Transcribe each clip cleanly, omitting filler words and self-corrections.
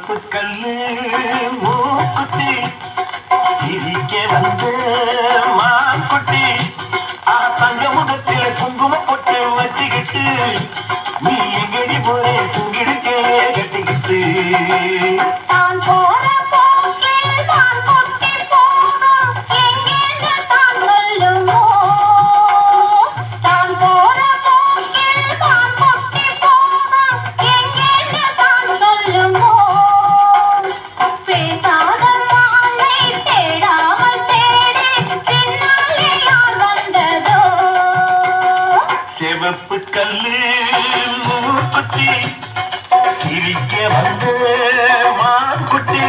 செவப்பு கல்லு மூக்குத்தி சிரிக்க வந்து மாக்குட்டி தங்க முகத்தில குங்கும பொட்டு வச்சுக்கிட்டு நீ எங்கடி போறே சுங்கிடுச்சே கட்டிக்கிட்டு தான் போற போக்கில் தான் கொட்டி போகும் எங்கேன்னு தான் சொல்லுமோ தான் போற போக்கில் தான் கொட்டி போகும் எங்கேன்னு தான் சொல்லுமோ பேசாத மாலை தேடாமல் தேடி பின்னாலே யார் வந்ததோ செவப்பு கல்லு மூக்குத்தி சிரிக்க வந்து மாக்குட்டி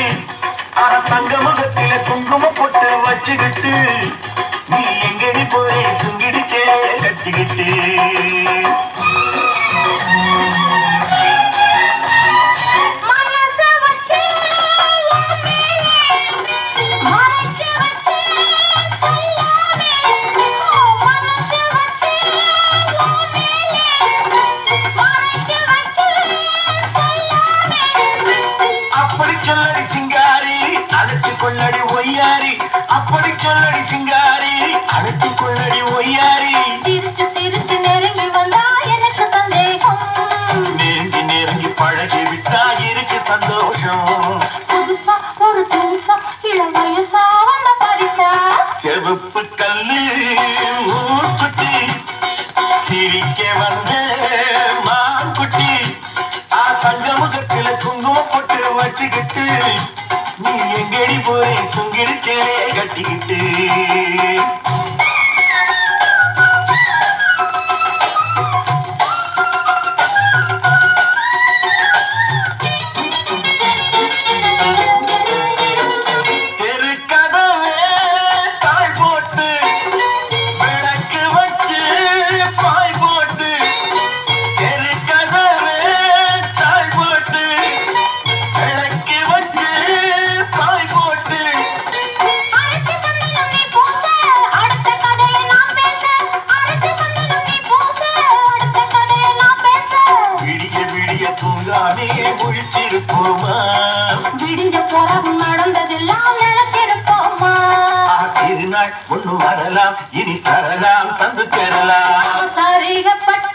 தங்க முகத்தில குங்கும பொட்டு வச்சுக்கிட்டு நீ எங்கடி போய் சுங்கிடுச்சே கட்டிக்கிட்டு மனச வச்சு மறைச்சு வச்சு சொல்லாமே மனச வச்சு மறைச்சு வச்சு சொல்லாமே அப்படி சொல்லடி சிங்காரி அழைச்சு கொள்ளடி ஒய்யாரி அப்படி சொல்லடி சிங்காரி அழைச்சு கொள்ளடி ஒய்யாரி சிரிச்சு சிரிச்சு நெருங்கி வந்தா எனக்கு சந்தேகம் நெருங்கி நெருங்கி பழகி விட்டா இருக்கு சந்தோஷம் புதுசா ஒரு புதுசா இளம் வயசா வந்த பரிசா செவப்பு கல்லு மூக்குட்டி சிரிக்க வந்த மான்குட்டி தங்க முகத்தில குங்கும பொட்டு வச்சுக்கிட்டு நீ எங்கடி போய் சுங்கிடுச்சே கட்டிக்கிட்டு தெருக்கதவே தாய் போட்டு விளக்கு வச்சு பாய் போட்டு தெருக்கதவே தாய் போட்டு விளக்கு வச்சு பாய் போட்டு அழைத்து சொன்னதும் நீ போக அடுத்த கதையை நான் பேச அழைத்து சொன்னதும் நீ போக அடுத்த கதையை நான் பேச விடிய விடிய தூங்காமே முழிச்சிருப்போமா விடிஞ்ச பிறகு நடந்ததெல்லாம் நினைச்சிருப்போமா திருநாள் ஒண்ணு வரலாம் இனி தரலாம் தந்து பெறலாம் சரிகப்பட்ட